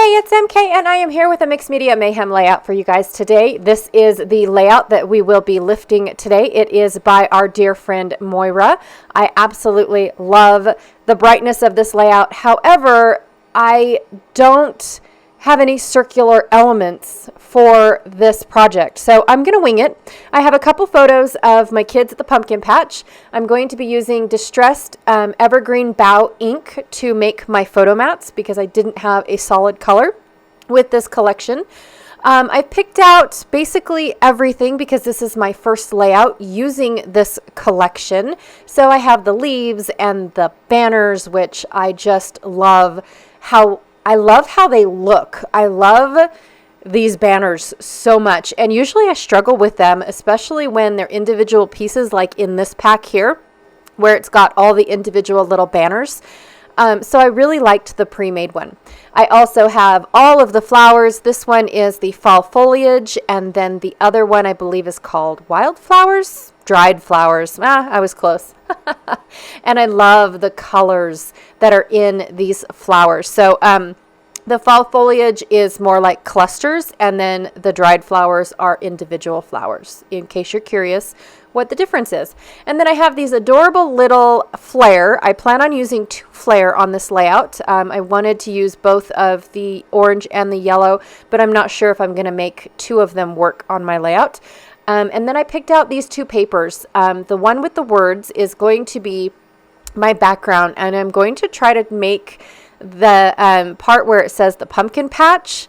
Hey, it's MK, and I am here with a mixed media mayhem layout for you guys today. This is the layout that we will be lifting today. It is by our dear friend Moira. I absolutely love the brightness of this layout. However, I don't have any circular elements for this project, so I'm going to wing it. I have a couple photos of my kids at the pumpkin patch. I'm going to be using distressed evergreen bough ink to make my photo mats because I didn't have a solid color with this collection. I picked out basically everything because this is my first layout using this collection. So I have the leaves and the banners, which I just love how they look. I love these banners so much. And usually I struggle with them, especially when they're individual pieces like in this pack here, where it's got all the individual little banners. So I really liked the pre-made one. I also have all of the flowers. This one is the fall foliage, and then the other one I believe is called wildflowers, dried flowers. I was close. And I love the colors that are in these flowers. So the fall foliage is more like clusters, and then the dried flowers are individual flowers, in case you're curious what the difference is. And then I have these adorable little flare. I plan on using 2 flare on this layout. I wanted to use both of the orange and the yellow, but I'm not sure if I'm going to make 2 of them work on my layout. And then I picked out these 2 papers. The one with the words is going to be my background, and I'm going to try to make the part where it says the pumpkin patch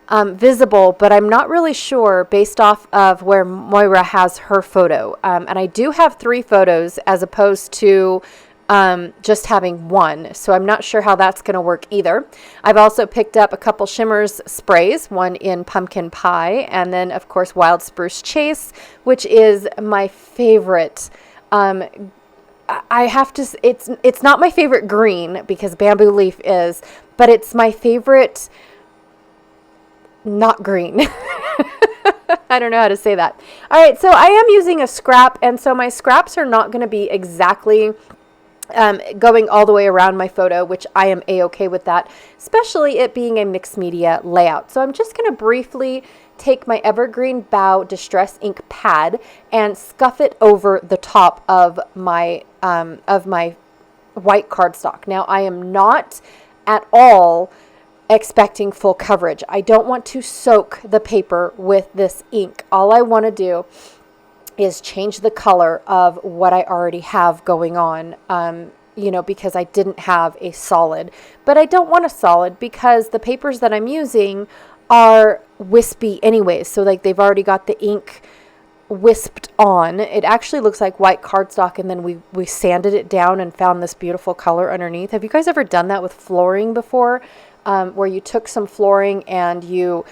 visible, but I'm not really sure based off of where Moira has her photo. And I do have 3 photos as opposed to just having 1. So I'm not sure how that's going to work either. I've also picked up a couple Shimmers sprays, one in pumpkin pie, and then of course wild spruce chase, which is my favorite. I have to, it's not my favorite green because bamboo leaf is, but it's my favorite not green. I don't know how to say that. All right, so I am using a scrap, and so my scraps are not going to be exactly going all the way around my photo, which I am a-okay with that, especially it being a mixed media layout. So I'm just going to briefly take my evergreen bough distress ink pad and scuff it over the top of my white cardstock. Now I am not at all expecting full coverage. I don't want to soak the paper with this ink. All I want to do is change the color of what I already have going on, because I didn't have a solid. But I don't want a solid because the papers that I'm using are wispy anyways. So like they've already got the ink wisped on. It actually looks like white cardstock, and then we sanded it down and found this beautiful color underneath. Have you guys ever done that with flooring before? Where you took some flooring and you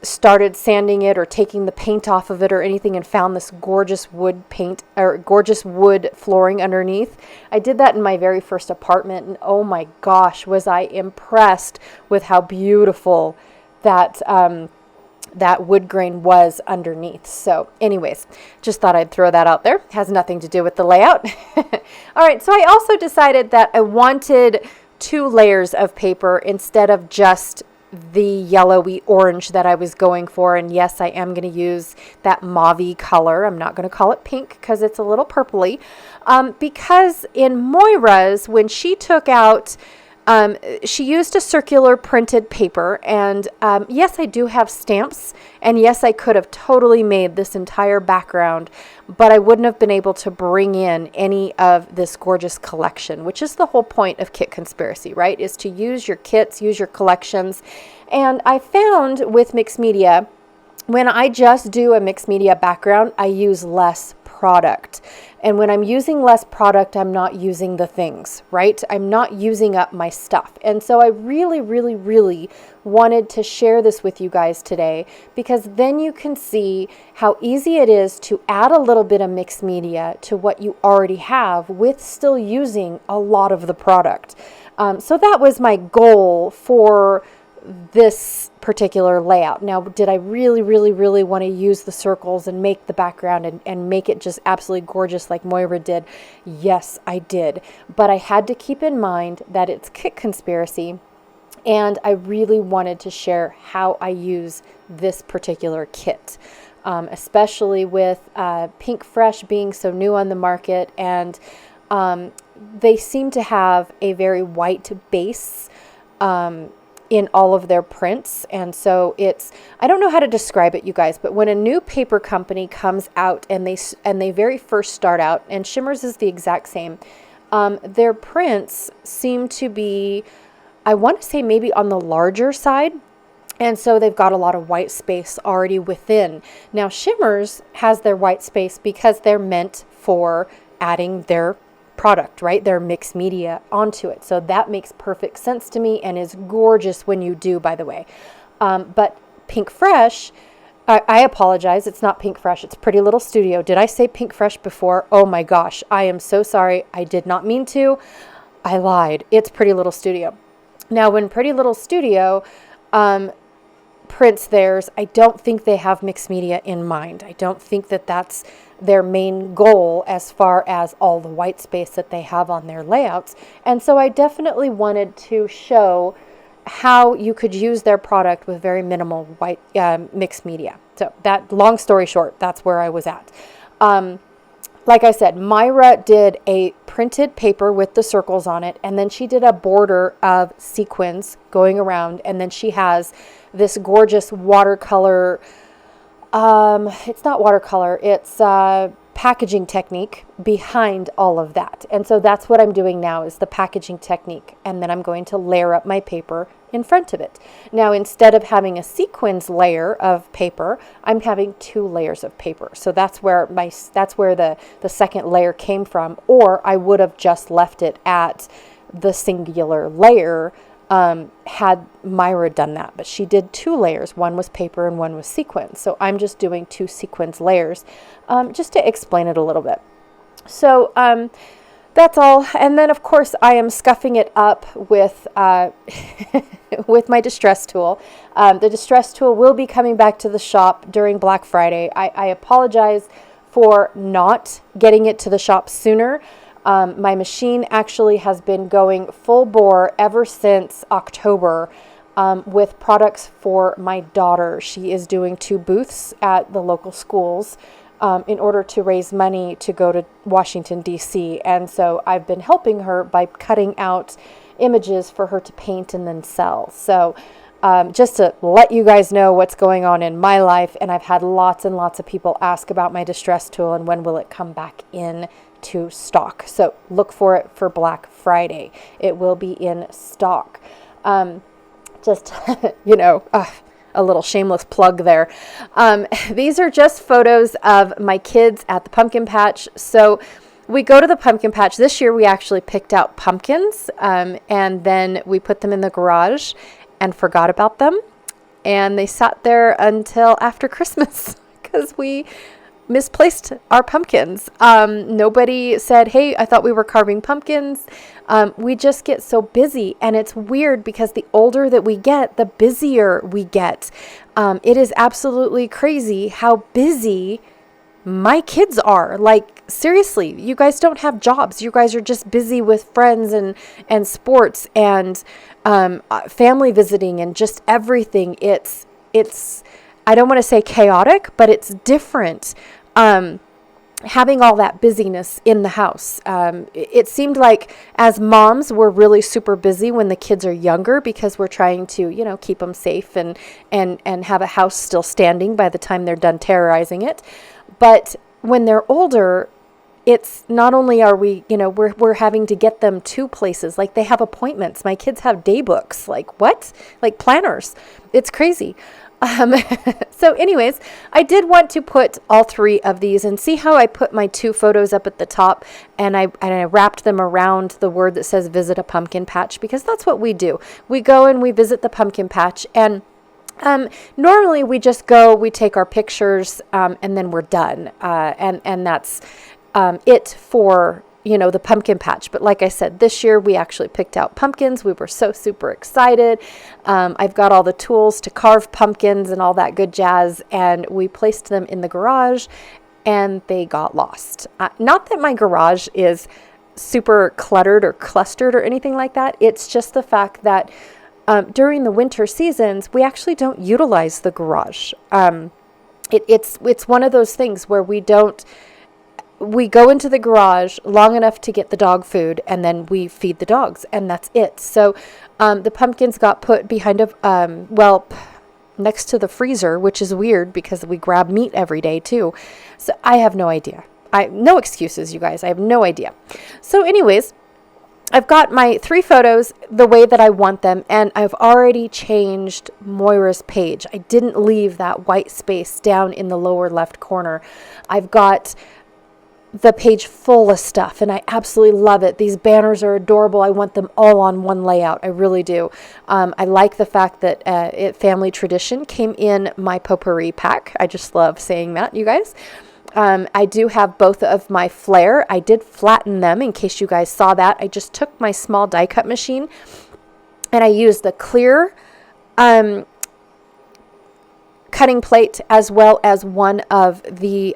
started sanding it or taking the paint off of it or anything and found this gorgeous wood paint or gorgeous wood flooring underneath. I did that in my very first apartment, and oh my gosh, was I impressed with how beautiful that that wood grain was underneath. So anyways, just thought I'd throw that out there. Has nothing to do with the layout. All right, so I also decided that I wanted 2 layers of paper instead of just the yellowy orange that I was going for. And yes, I am going to use that mauve-y color. I'm not going to call it pink because it's a little purpley. Because in Moira's, when she took out, she used a circular printed paper, and yes, I do have stamps, and yes, I could have totally made this entire background, but I wouldn't have been able to bring in any of this gorgeous collection, which is the whole point of Kit Conspiracy, right? Is to use your kits, use your collections. And I found with mixed media, when I just do a mixed media background, I use less product. And when I'm using less product, I'm not using the things, right? I'm not using up my stuff. And so I really, really, really wanted to share this with you guys today, because then you can see how easy it is to add a little bit of mixed media to what you already have with still using a lot of the product. So that was my goal for this particular layout. Now, did I really, really, really want to use the circles and make the background and make it just absolutely gorgeous like Moira did? Yes, I did. But I had to keep in mind that it's Kit Conspiracy, And I really wanted to share how I use this particular kit, especially with Pink Fresh being so new on the market. And they seem to have a very white base in all of their prints. And so I don't know how to describe it, you guys, but when a new paper company comes out and they very first start out, and Shimmers is the exact same, their prints seem to be, I want to say, maybe on the larger side. And so they've got a lot of white space already within. Now, Shimmers has their white space because they're meant for adding their product, right? Their mixed media onto it. So that makes perfect sense to me and is gorgeous when you do, by the way. But Pink Fresh, I apologize. It's not Pink Fresh. It's Pretty Little Studio. Did I say Pink Fresh before? Oh my gosh. I am so sorry. I did not mean to. I lied. It's Pretty Little Studio. Now, when Pretty Little Studio prints theirs, I don't think they have mixed media in mind. I don't think that that's their main goal as far as all the white space that they have on their layouts. And so I definitely wanted to show how you could use their product with very minimal white mixed media. So that, long story short, that's where I was at. Like I said, Myra did a printed paper with the circles on it, and then she did a border of sequins going around, and then she has this gorgeous watercolor, it's not watercolor, it's packaging technique behind all of that. And so that's what I'm doing now, is the packaging technique, and then I'm going to layer up my paper in front of it. Now, instead of having a sequins layer of paper, I'm having 2 layers of paper. So that's where the second layer came from, or I would have just left it at the singular layer had Myra done that. But she did 2 layers. One was paper and one was sequins. So I'm just doing 2 sequins layers just to explain it a little bit. So that's all. And then, of course, I am scuffing it up with with my distress tool. The distress tool will be coming back to the shop during Black Friday. I apologize for not getting it to the shop sooner. My machine actually has been going full bore ever since October with products for my daughter. She is doing 2 booths at the local schools in order to raise money to go to Washington, D.C. And so I've been helping her by cutting out images for her to paint and then sell. So just to let you guys know what's going on in my life, and I've had lots and lots of people ask about my distress tool and when will it come back in to stock. So look for it for Black Friday. It will be in stock. Just, a little shameless plug there. These are just photos of my kids at the pumpkin patch. So we go to the pumpkin patch. This year we actually picked out pumpkins and then we put them in the garage and forgot about them. And they sat there until after Christmas because we misplaced our pumpkins. Nobody said, hey, I thought we were carving pumpkins. We just get so busy, and it's weird because the older that we get, the busier we get. It is absolutely crazy how busy my kids are. Like, seriously, you guys don't have jobs. You guys are just busy with friends and sports and family visiting and just everything. It's I don't want to say chaotic, but it's different. Having all that busyness in the house. It seemed like as moms, we're really super busy when the kids are younger because we're trying to, keep them safe and have a house still standing by the time they're done terrorizing it. But when they're older, it's not only are we, we're having to get them to places. Like, they have appointments. My kids have day books. Like, what? Like planners. It's crazy. So anyways, I did want to put all 3 of these and see how I put my 2 photos up at the top, and I wrapped them around the word that says visit a pumpkin patch, because that's what we do. We go and we visit the pumpkin patch, and normally we just go, we take our pictures, and then we're done. And that's it for the pumpkin patch. But like I said, this year we actually picked out pumpkins. We were so super excited. I've got all the tools to carve pumpkins and all that good jazz, and we placed them in the garage and they got lost. Not that my garage is super cluttered or clustered or anything like that. It's just the fact that during the winter seasons, we actually don't utilize the garage. It's one of those things where we go into the garage long enough to get the dog food, and then we feed the dogs, and that's it. So the pumpkins got put behind next to the freezer, which is weird because we grab meat every day too. So I have no idea. No excuses, you guys. I have no idea. So anyways, I've got my 3 photos the way that I want them, and I've already changed Moira's page. I didn't leave that white space down in the lower left corner. I've got the page full of stuff, and I absolutely love it. These banners are adorable. I want them all on one layout. I really do. I like the fact that Family Tradition came in my potpourri pack. I just love saying that, you guys. I do have both of my flare. I did flatten them in case you guys saw that. I just took my small die cut machine and I used the clear cutting plate as well as one of the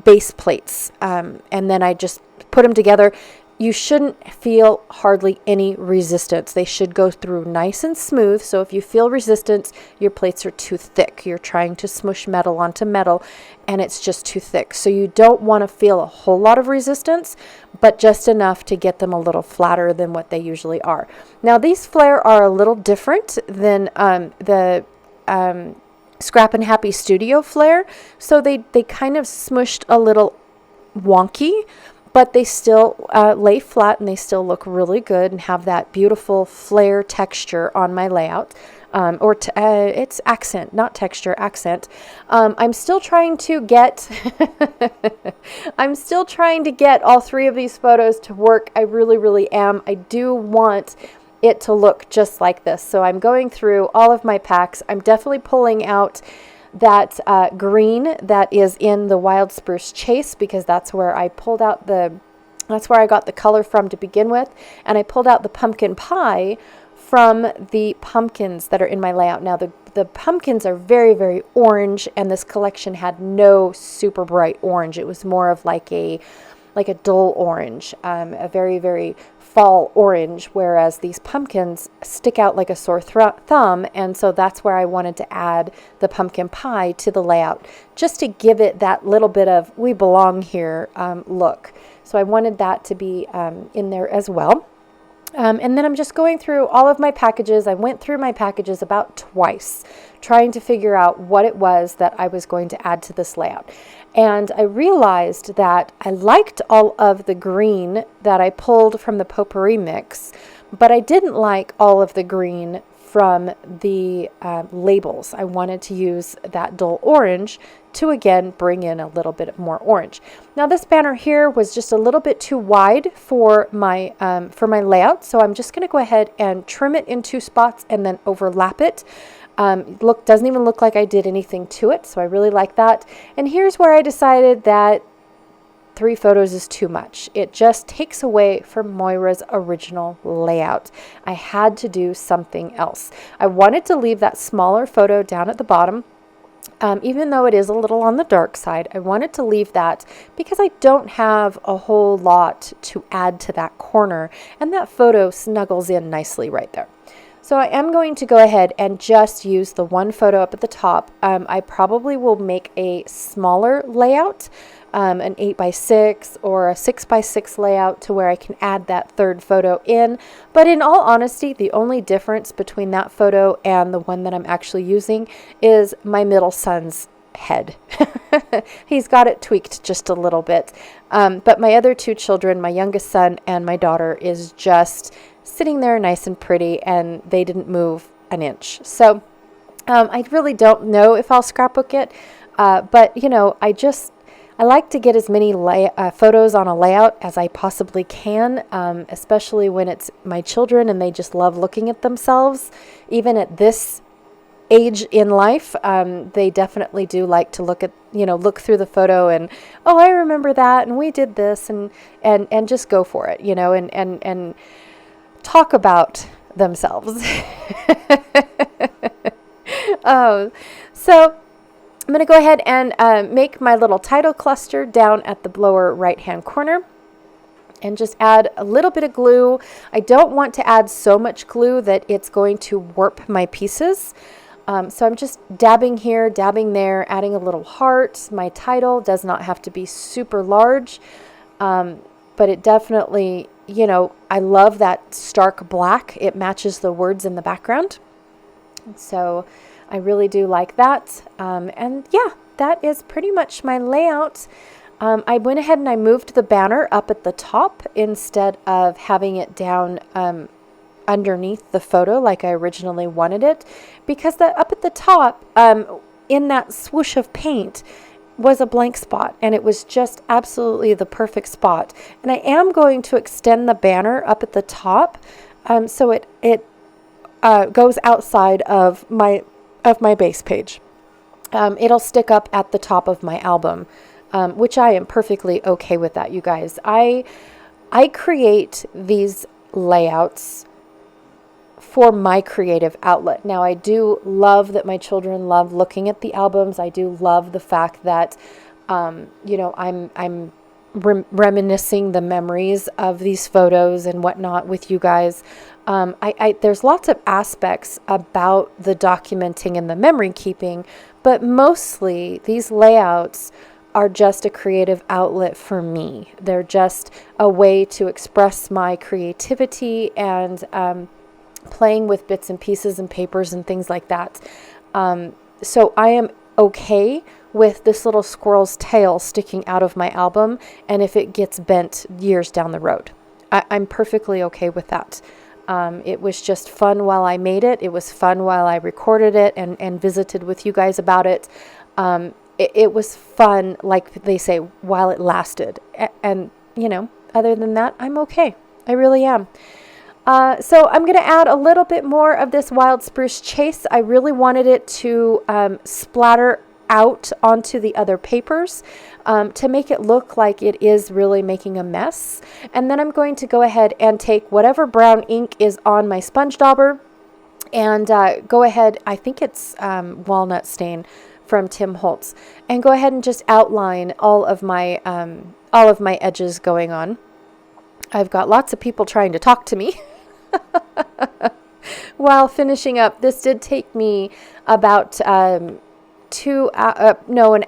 base plates. And then I just put them together. You shouldn't feel hardly any resistance. They should go through nice and smooth. So if you feel resistance, your plates are too thick. You're trying to smush metal onto metal and it's just too thick. So you don't want to feel a whole lot of resistance, but just enough to get them a little flatter than what they usually are. Now these flare are a little different than the Scrap and Happy Studio flare. So they kind of smushed a little wonky, but they still lay flat and they still look really good and have that beautiful flare texture on my layout. It's accent, not texture, accent. I'm still trying to get all 3 of these photos to work. I really, really am. I do want it to look just like this. So I'm going through all of my packs. I'm definitely pulling out that green that is in the Wild Spruce Chase, because that's where I got the color from to begin with. And I pulled out the pumpkin pie from the pumpkins that are in my layout. Now the pumpkins are very, very orange, and this collection had no super bright orange. It was more of like a dull orange, a very, very fall orange, whereas these pumpkins stick out like a sore thumb, and so that's where I wanted to add the pumpkin pie to the layout, just to give it that little bit of we belong here look. So I wanted that to be in there as well. And then I'm just going through all of my packages. I went through my packages about twice, trying to figure out what it was that I was going to add to this layout. And I realized that I liked all of the green that I pulled from the potpourri mix, but I didn't like all of the green from the labels. I wanted to use that dull orange to again bring in a little bit more orange. Now this banner here was just a little bit too wide for my layout, so I'm just going to go ahead and trim it in 2 spots and then overlap it. Doesn't even look like I did anything to it, so I really like that. And here's where I decided that 3 photos is too much. It just takes away from Moira's original layout. I had to do something else. I wanted to leave that smaller photo down at the bottom. Even though it is a little on the dark side, I wanted to leave that because I don't have a whole lot to add to that corner, and that photo snuggles in nicely right there. So I am going to go ahead and just use the 1 photo up at the top. I probably will make a smaller layout, an 8x6 or a 6x6 layout, to where I can add that 3rd photo in. But in all honesty, the only difference between that photo and the one that I'm actually using is my middle son's head. He's got it tweaked just a little bit. But my other 2 children, my youngest son and my daughter, is just sitting there nice and pretty, and they didn't move an inch. So I really don't know if I'll scrapbook it, but you know, I like to get as many photos on a layout as I possibly can, especially when it's my children and they just love looking at themselves. Even at this age in life, they definitely do like to look through the photo and, oh, I remember that, and we did this, and just go for it, and talk about themselves. Oh, so I'm going to go ahead and make my little title cluster down at the lower right hand corner. and just add a little bit of glue. I don't want to add so much glue that it's going to warp my pieces. So I'm just dabbing here, dabbing there, adding a little heart. My title does not have to be super large, but it definitely, you know, I love that stark black. It matches the words in the background. So I really do like that. And yeah, that is pretty much my layout. I went ahead and I moved the banner up at the top instead of having it down underneath the photo like I originally wanted it, because that up at the top, in that swoosh of paint, was a blank spot, and it was just absolutely the perfect spot. And I am going to extend the banner up at the top, so it goes outside of my base page. It'll stick up at the top of my album, which I am perfectly okay with that, you guys. I create these layouts for my creative outlet. Now, I do love that my children love looking at the albums. I do love the fact that, you know, I'm reminiscing the memories of these photos and whatnot with you guys. There's lots of aspects about the documenting and the memory keeping, but mostly these layouts are just a creative outlet for me. They're just a way to express my creativity and playing with bits and pieces and papers and things like that. So I am okay with this little squirrel's tail sticking out of my album, and if it gets bent years down the road, I'm perfectly okay with that. It was just fun while I made it. It was fun while I recorded it and visited with you guys about it. It was fun, like they say, while it lasted. And, you know, other than that, I'm okay. I really am. So I'm going to add a little bit more of this wild spruce chase. I really wanted it to splatter out onto the other papers to make it look like it is really making a mess. And then I'm going to go ahead and take whatever brown ink is on my sponge dauber and go ahead, I think it's walnut stain from Tim Holtz, and go ahead and just outline all of my edges going on. I've got lots of people trying to talk to me while finishing up. This did take me about an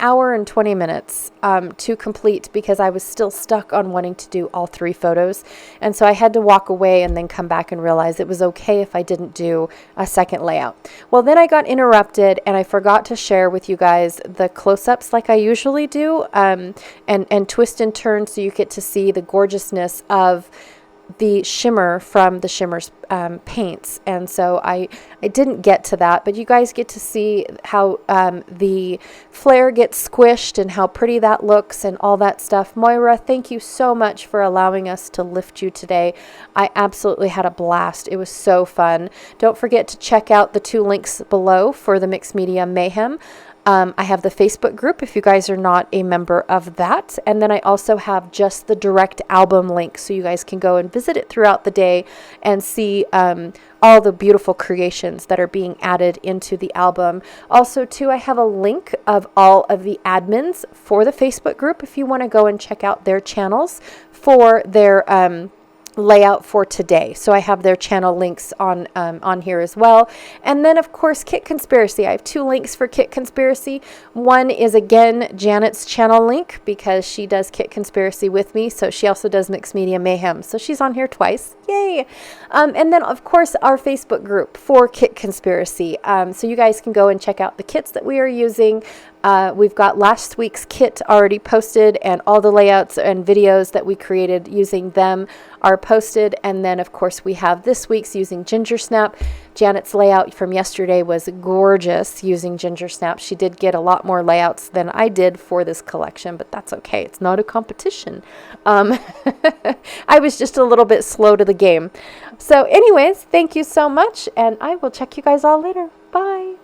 hour and 20 minutes to complete, because I was still stuck on wanting to do all 3 photos. And so I had to walk away and then come back and realize it was okay if I didn't do a second layout. Well, then I got interrupted and I forgot to share with you guys the close-ups like I usually do, and twist and turn so you get to see the gorgeousness of the shimmer from the Shimmer's paints. And so I didn't get to that, but you guys get to see how the flare gets squished and how pretty that looks and all that stuff. Moira, thank you so much for allowing us to lift you today. I absolutely had a blast. It was so fun. Don't forget to check out the 2 links below for the Mixed Media Mayhem. I have the Facebook group if you guys are not a member of that. And then I also have just the direct album link, so you guys can go and visit it throughout the day and see all the beautiful creations that are being added into the album. Also, too, I have a link of all of the admins for the Facebook group if you want to go and check out their channels for their layout for today. So I have their channel links on here as well. And then, of course, Kit Conspiracy. I have 2 links for Kit Conspiracy. One is, again, Janet's channel link, because she does Kit Conspiracy with me. So she also does Mixed Media Mayhem. So she's on here twice. Yay! And then, of course, our Facebook group for Kit Conspiracy. So you guys can go and check out the kits that we are using. We've got last week's kit already posted, and all the layouts and videos that we created using them are posted. And then, of course, we have this week's using Ginger Snap. Janet's layout from yesterday was gorgeous using Ginger Snap. She did get a lot more layouts than I did for this collection, but that's okay. It's not a competition. I was just a little bit slow to the game. So anyways, thank you so much, and I will check you guys all later. Bye.